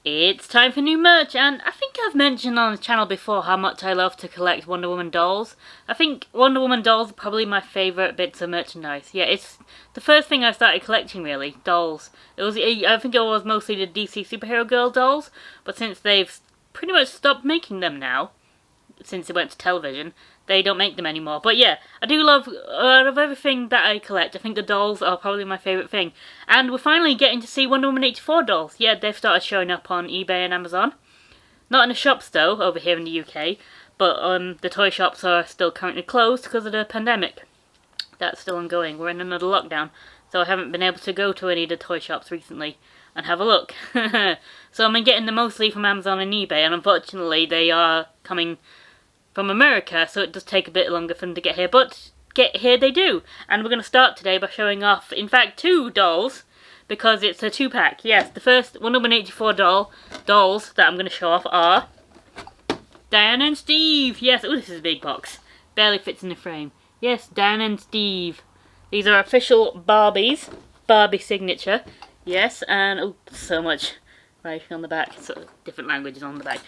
It's time for new merch, and I think I've mentioned on the channel before how much I love to collect Wonder Woman dolls. I think Wonder Woman dolls are probably my favourite bits of merchandise. Yeah, it's the first thing I started collecting, really, dolls. I think it was mostly the DC Superhero Girl dolls, but since they've pretty much stopped making them now, since it went to television, they don't make them anymore. But yeah, I do love, out of everything that I collect, I think the dolls are probably my favourite thing. And we're finally getting to see Wonder Woman 84 dolls. Yeah, they've started showing up on eBay and Amazon. Not in the shops though, over here in the UK, but the toy shops are still currently closed because of the pandemic. That's still ongoing. We're in another lockdown, so I haven't been able to go to any of the toy shops recently and have a look. So I'm getting them mostly from Amazon and eBay, and unfortunately they are coming from America, so it does take a bit longer for them to get here, but get here they do. And we're going to start today by showing off, in fact, 2 dolls, because it's a 2-pack. Yes, the first Wonder Woman 84 dolls that I'm going to show off are Diana and Steve. Yes, oh, this is a big box. Barely fits in the frame. Yes, Diana and Steve. These are official Barbies. Barbie signature. Yes, and oh, so much writing on the back. So different languages on the back.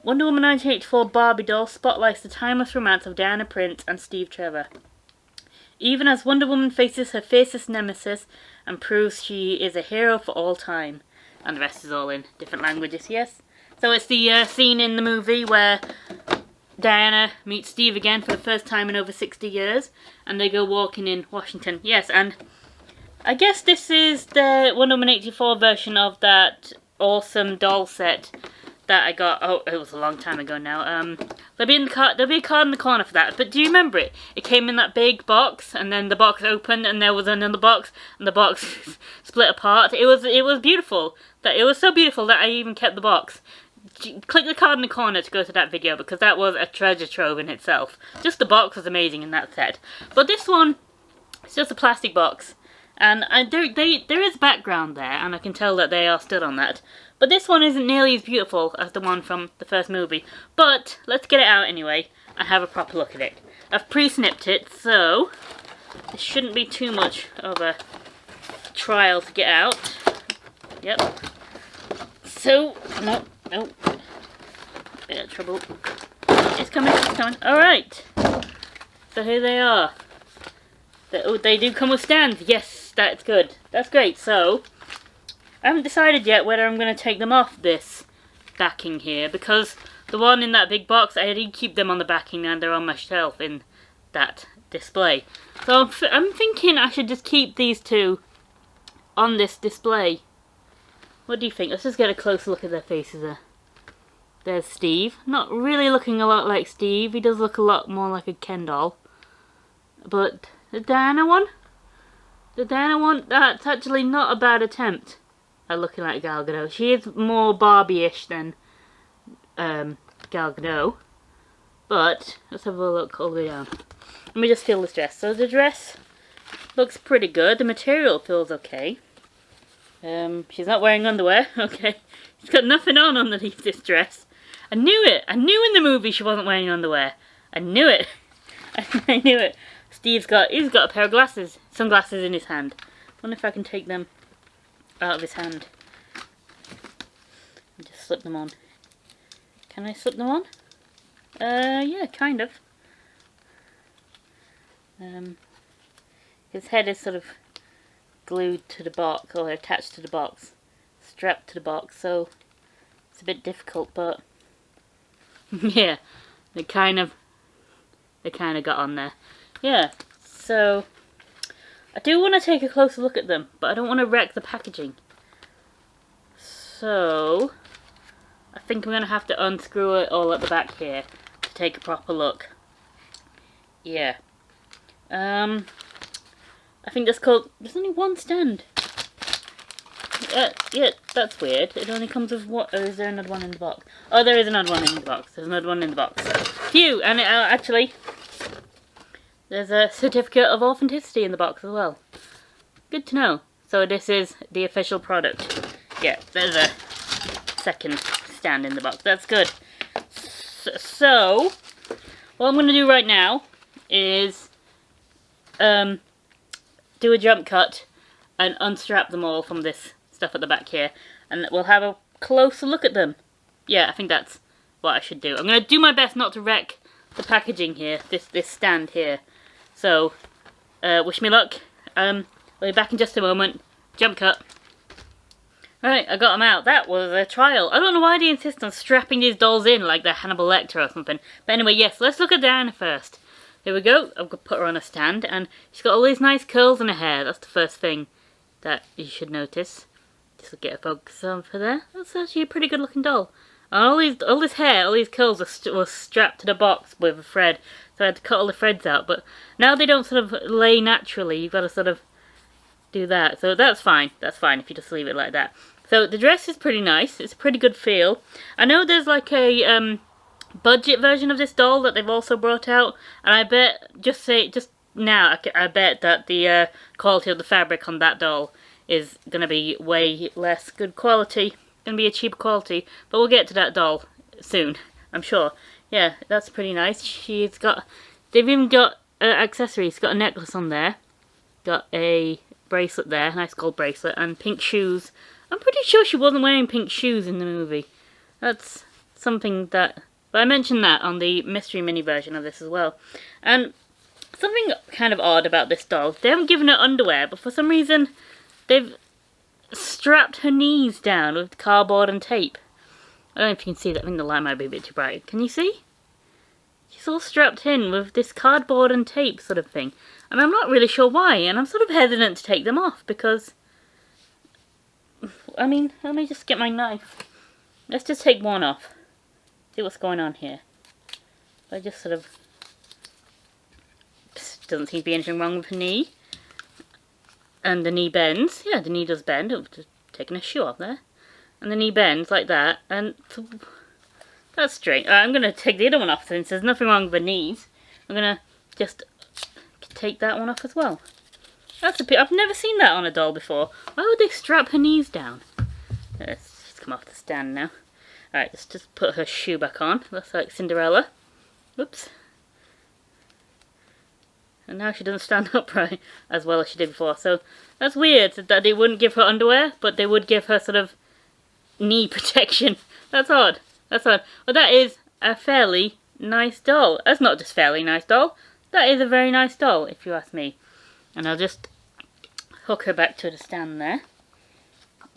Wonder Woman 1984 Barbie doll spotlights the timeless romance of Diana Prince and Steve Trevor. Even as Wonder Woman faces her fiercest nemesis and proves she is a hero for all time. And the rest is all in different languages, yes? So it's the scene in the movie where Diana meets Steve again for the first time in over 60 years. And they go walking in Washington. Yes, and I guess this is the Wonder Woman 84 version of that awesome doll set that I got. Oh, it was a long time ago now. There'll be a card in the corner for that. But do you remember it? It came in that big box, and then the box opened, and there was another box, and the box split apart. It was beautiful. It was so beautiful that I even kept the box. Click the card in the corner to go to that video, because that was a treasure trove in itself. Just the box was amazing in that set. But this one, it's just a plastic box, and there is background there, and I can tell that they are stood on that. But this one isn't nearly as beautiful as the one from the first movie. But let's get it out anyway and have a proper look at it. I've pre-snipped it, so this shouldn't be too much of a trial to get out. Yep. So, no. Bit of trouble. It's coming. Alright. So here they are. They do come with stands. Yes, that's good. That's great. So I haven't decided yet whether I'm going to take them off this backing here, because the one in that big box, I did keep them on the backing and they're on my shelf in that display. So I'm thinking I should just keep these 2 on this display. What do you think? Let's just get a closer look at their faces there. There's Steve. Not really looking a lot like Steve. He does look a lot more like a Ken doll. But the Diana one? That's actually not a bad attempt at looking like Gal Gadot. She is more Barbie-ish than Gal Gadot. But let's have a look all the way down. Let me just feel this dress. So the dress looks pretty good. The material feels okay. She's not wearing underwear. Okay. She's got nothing on underneath this dress. I knew it. I knew in the movie she wasn't wearing underwear. I knew it. I knew it. He's got a pair of sunglasses in his hand. I wonder if I can take them out of his hand and just slip them on. Can I slip them on? Yeah, kind of. His head is sort of glued to the box, or attached to the box, strapped to the box, so it's a bit difficult, but yeah, they kind of got on there. Yeah, so I do want to take a closer look at them, but I don't want to wreck the packaging. So I think I'm going to have to unscrew it all at the back here to take a proper look. Yeah. I think there's only one stand. Yeah, that's weird. It only comes with what? Oh, is there another one in the box? Oh, there is another one in the box. There's another one in the box. Phew! And actually, there's a certificate of authenticity in the box as well. Good to know. So this is the official product. Yeah, there's a second stand in the box. That's good. So what I'm going to do right now is do a jump cut and unstrap them all from this stuff at the back here, and we'll have a closer look at them. Yeah, I think that's what I should do. I'm going to do my best not to wreck the packaging here, this stand here. So, wish me luck. I'll be back in just a moment. Jump cut. Right, I got them out. That was a trial. I don't know why they insist on strapping these dolls in like they're Hannibal Lecter or something. But anyway, yes, let's look at Diana first. Here we go. I've got put her on a stand, and she's got all these nice curls in her hair. That's the first thing that you should notice. Just get a focus on for there. That's actually a pretty good looking doll. And all this hair, all these curls was strapped to the box with a thread. So I had to cut all the threads out. But now they don't sort of lay naturally. You've got to sort of do that. So that's fine. That's fine if you just leave it like that. So the dress is pretty nice. It's a pretty good feel. I know there's like a budget version of this doll that they've also brought out. And I bet, just now, I bet that the quality of the fabric on that doll is going to be way less good quality. Going to be a cheaper quality. But we'll get to that doll soon, I'm sure. Yeah, that's pretty nice. They've even got accessories. Got a necklace on there. Got a bracelet there, nice gold bracelet, and pink shoes. I'm pretty sure she wasn't wearing pink shoes in the movie. That's something that... But I mentioned that on the mystery mini version of this as well. And something kind of odd about this doll. They haven't given her underwear, but for some reason they've strapped her knees down with cardboard and tape. I don't know if you can see that. I think the light might be a bit too bright. Can you see? She's all strapped in with this cardboard and tape sort of thing. And I'm not really sure why. And I'm sort of hesitant to take them off because... I mean, let me just get my knife. Let's just take one off. See what's going on here. I just sort of... Doesn't seem to be anything wrong with her knee. And the knee bends. Yeah, the knee does bend. I've just taken a shoe off there. And the knee bends like that. And that's strange. I'm going to take the other one off since there's nothing wrong with the knees. I'm going to just take that one off as well. That's a bit... I've never seen that on a doll before. Why would they strap her knees down? Let's just come off the stand now. Alright, let's just put her shoe back on. Looks like Cinderella. Whoops. And now she doesn't stand upright as well as she did before. So that's weird that they wouldn't give her underwear, but they would give her sort of knee protection. That's odd. That's odd. Well, that is a fairly nice doll. That's not just fairly nice doll. That is a very nice doll, if you ask me. And I'll just hook her back to the stand there.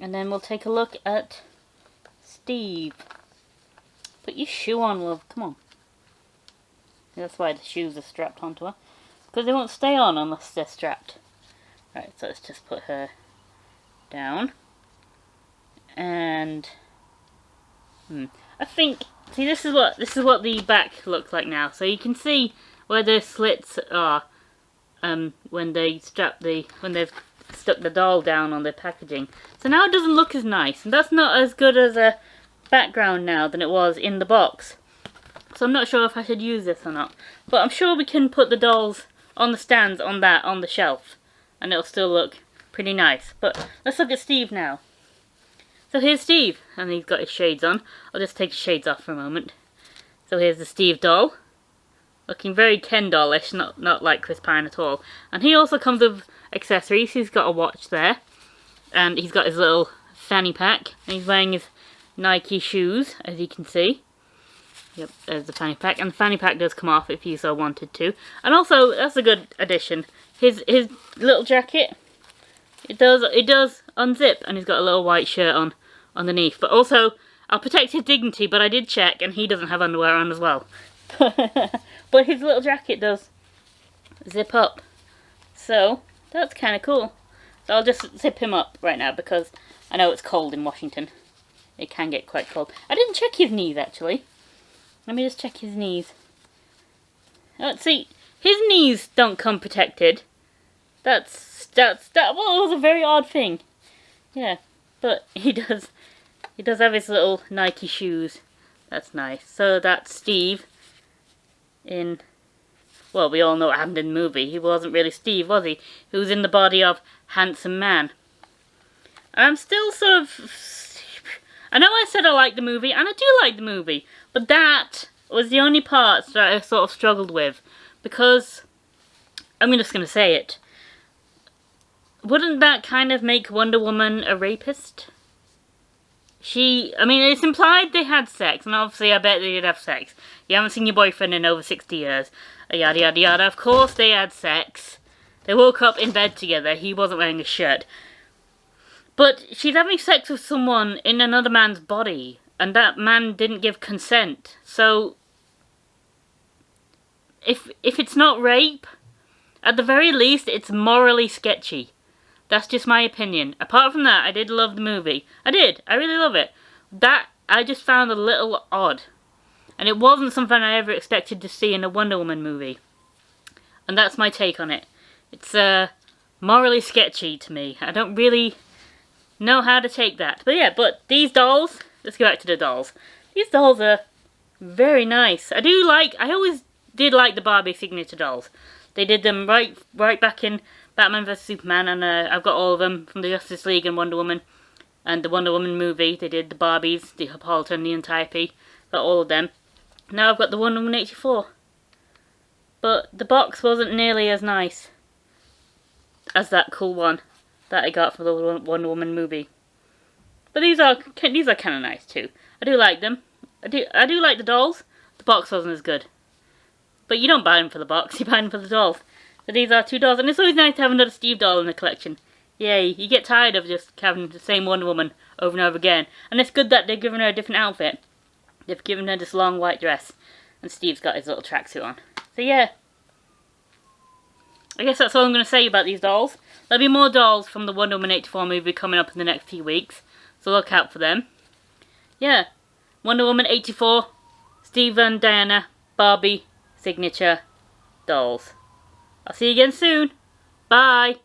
And then we'll take a look at Steve. Put your shoe on, love. Come on. That's why the shoes are strapped onto her. Because they won't stay on unless they're strapped. Right, so let's just put her down. And I think, see, this is what the back looks like now. So you can see where the slits are when they've stuck the doll down on the packaging. So now it doesn't look as nice, and that's not as good as a background now than it was in the box. So I'm not sure if I should use this or not. But I'm sure we can put the dolls on the stands on the shelf, and it'll still look pretty nice. But let's look at Steve now. So here's Steve, and he's got his shades on. I'll just take his shades off for a moment. So here's the Steve doll. Looking very Ken dollish, not like Chris Pine at all. And he also comes with accessories. He's got a watch there. And he's got his little fanny pack. And he's wearing his Nike shoes, as you can see. Yep, there's the fanny pack. And the fanny pack does come off if you so wanted to. And also, that's a good addition. His little jacket, it does unzip. And he's got a little white shirt on underneath. But also, I'll protect his dignity, but I did check, and he doesn't have underwear on as well. But his little jacket does zip up. So, that's kind of cool. So I'll just zip him up right now because I know it's cold in Washington. It can get quite cold. I didn't check his knees, actually. Let me just check his knees. Let's see. His knees don't come protected. That was a very odd thing. Yeah, but he does have his little Nike shoes. That's nice. So that's Steve. Well, we all know what happened in the movie. He wasn't really Steve, was he? He was in the body of Handsome Man. I'm still sort of... I know I said I liked the movie, and I do like the movie, but that was the only parts that I sort of struggled with, because, I'm just going to say it, wouldn't that kind of make Wonder Woman a rapist? I mean, it's implied they had sex, and obviously I bet they did have sex. You haven't seen your boyfriend in over 60 years. Yada yada yada. Of course they had sex. They woke up in bed together. He wasn't wearing a shirt. But she's having sex with someone in another man's body, and that man didn't give consent. So, if it's not rape, at the very least, it's morally sketchy. That's just my opinion. Apart from that, I did love the movie. I did. I really love it. That, I just found a little odd. And it wasn't something I ever expected to see in a Wonder Woman movie. And that's my take on it. It's morally sketchy to me. I don't really know how to take that. But yeah, but these dolls, let's go back to the dolls. These dolls are very nice. I always did like the Barbie signature dolls. They did them right back in Batman vs Superman, and I've got all of them from the Justice League and Wonder Woman. And the Wonder Woman movie, they did the Barbies, the Hippolyta, the Antiope. Got all of them. Now I've got the Wonder Woman 84. But the box wasn't nearly as nice as that cool one that I got for the Wonder Woman movie. But these are kind of nice too. I do like them. I do like the dolls. The box wasn't as good. But you don't buy them for the box, you buy them for the dolls. So these are 2 dolls, and it's always nice to have another Steve doll in the collection. Yay, you get tired of just having the same Wonder Woman over and over again. And it's good that they've given her a different outfit. They've given her this long white dress, and Steve's got his little tracksuit on. So yeah, I guess that's all I'm going to say about these dolls. There'll be more dolls from the Wonder Woman 84 movie coming up in the next few weeks, so look out for them. Yeah, Wonder Woman 84, Steve and Diana, Barbie, signature dolls. I'll see you again soon. Bye.